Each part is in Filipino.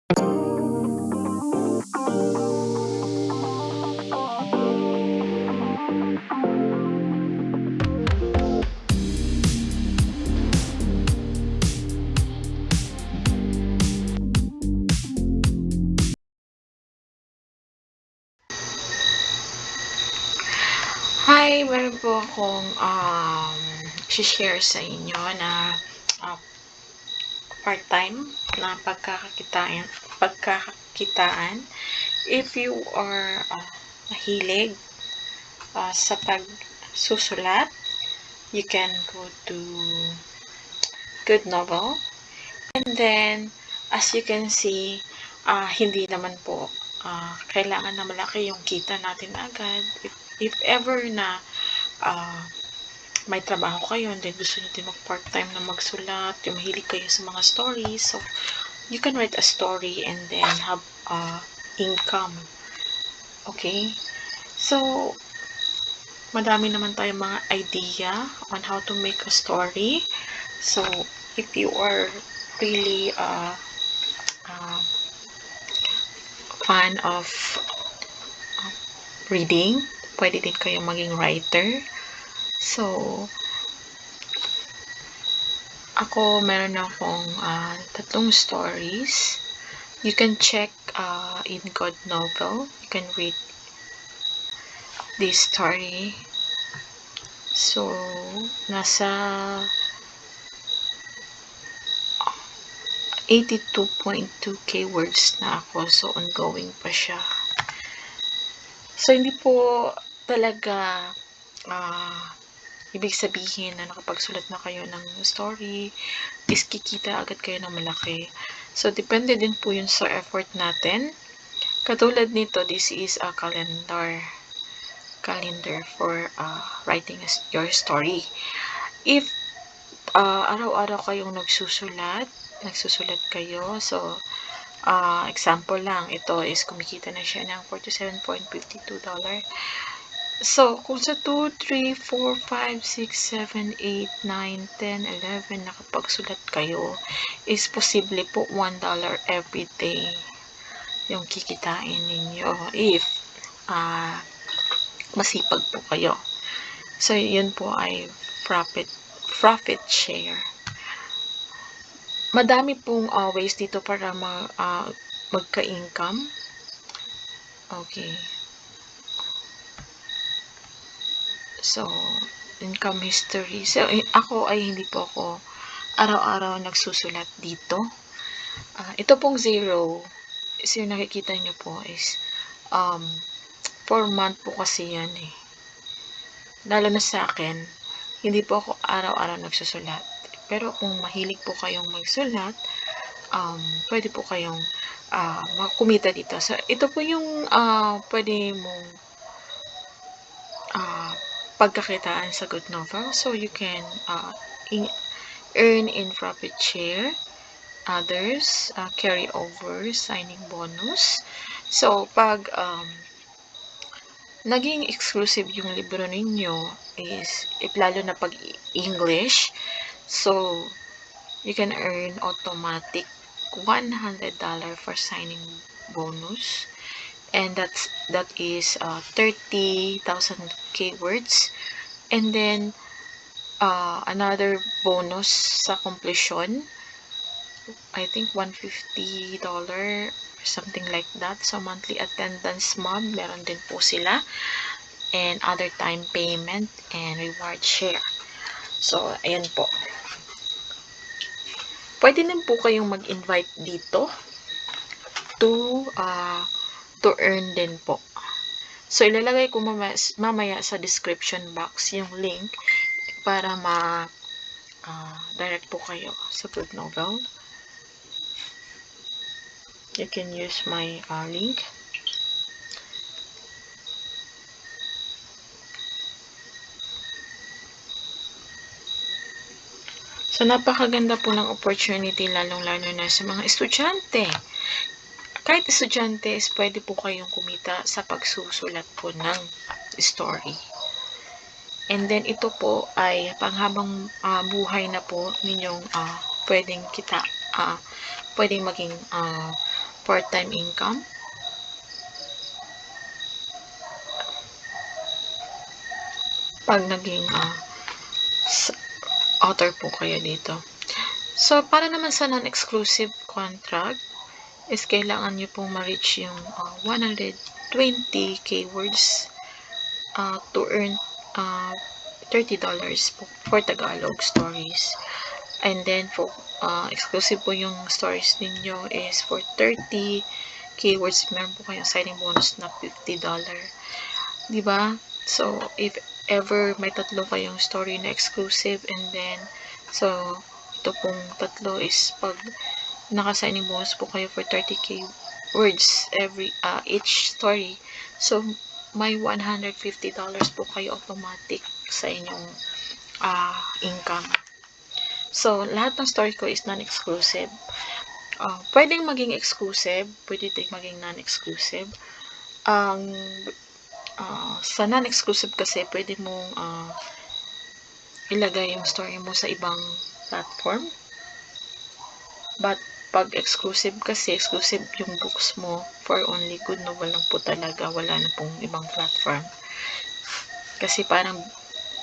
Hi, meron po akong share sa inyo na ah, part-time na pagkakakitaan. If you are mahilig sa pagsusulat, you can go to Good Novel. And then, as you can see, hindi naman po kailangan na malaki yung kita natin agad. If ever na uh, may trabaho kayo and then gusto nyo din mag-part-time na magsulat, yung mahilig kayo sa mga stories, so you can write a story and then have income. Okay? So, madami naman tayong mga idea on how to make a story. So, if you are really fan of reading, pwede din kayo maging writer. So, ako, meron akong tatlong stories. You can check in God Novel. You can read this story. So, nasa 82.2k words na ako. So, ongoing pa siya. So, hindi po talaga ibig sabihin na nakapagsulat na kayo ng story is kikita agad kayo ng malaki. So, depende din po yun sa effort natin. Katulad nito, this is a calendar for writing your story. If araw-araw kayong nagsusulat kayo, so example lang, ito is kumikita na siya ng $47.52. So, kung sa 2, 3, 4, 5, 6, 7, 8, 9, 10, 11 nakapagsulat kayo, is posible po $1 every day yung kikitain ninyo if masipag po kayo. So, yun po ay profit share. Madami pong ways dito para magka-income. Okay. So, income history. So, ako ay hindi po ako araw-araw nagsusulat dito. Ito pong 0 is yung nakikita nyo po is 4 month po kasi yan eh. Lalo na sa akin, hindi po ako araw-araw nagsusulat. Pero kung mahilig po kayong magsulat, pwede po kayong makumita dito. So, ito po yung pwede mong pagkakitaan sa Good Novel. So, you can earn in profit share, others, carry over, signing bonus. So, pag naging exclusive yung libro ninyo is, if lalo na pag English, so, you can earn automatic $100 for signing bonus. And that is 30,000 keywords. And then another bonus sa completion, I think $150 something like that. So monthly attendance mob, meron din po sila, and other time payment and reward share. So ayan po, pwede din po kayong mag-invite dito to earn din po. So, ilalagay ko mamaya sa description box yung link para direct po kayo sa Good Novel. You can use my link. So, napakaganda po ng opportunity, lalong-lalo na sa mga estudyante. Kahit estudyante, pwede po kayong kumita sa pagsusulat po ng story. And then, ito po ay panghabang buhay na po ninyong pwedeng pwedeng maging part-time income. Pag naging author po kayo dito. So, para naman sa non-exclusive contract, is kailangan nyo pong ma-reach yung 120 keywords to earn $30 po for Tagalog stories. And then, for exclusive po yung stories ninyo is for 30 keywords. Meron po kayong signing bonus na $50. Diba? So, if ever may tatlo kayong story na exclusive, and then, so, ito pong tatlo is pag naka-signing bonus po kayo for 30k words each story. So, may $150 po kayo automatic sa inyong income. So, lahat ng story ko is non-exclusive. Pwedeng maging exclusive, pwede din maging non-exclusive. Sa non-exclusive kasi, pwede mong ilagay yung story mo sa ibang platform. But, pag exclusive kasi, exclusive yung books mo for only Good Novel lang po talaga. Wala na pong ibang platform. Kasi parang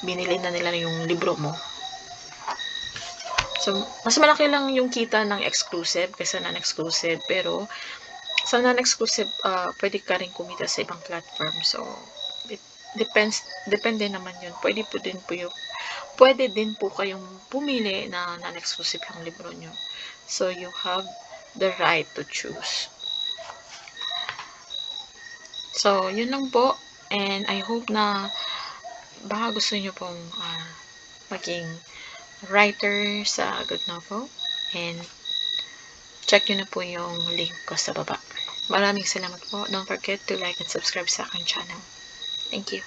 binili na nila yung libro mo. So, mas malaki lang yung kita ng exclusive kaysa non-exclusive. Pero, sa non-exclusive, pwede ka rin kumita sa ibang platform. So, depende naman yun. Pwede din po kayong pumili na non-exclusive yung libro nyo. So, you have the right to choose. So, yun lang po. And I hope na baka gusto nyo pong maging writer sa Good Novel. And check nyo na po yung link ko sa baba. Maraming salamat po. Don't forget to like and subscribe sa aking channel. Thank you.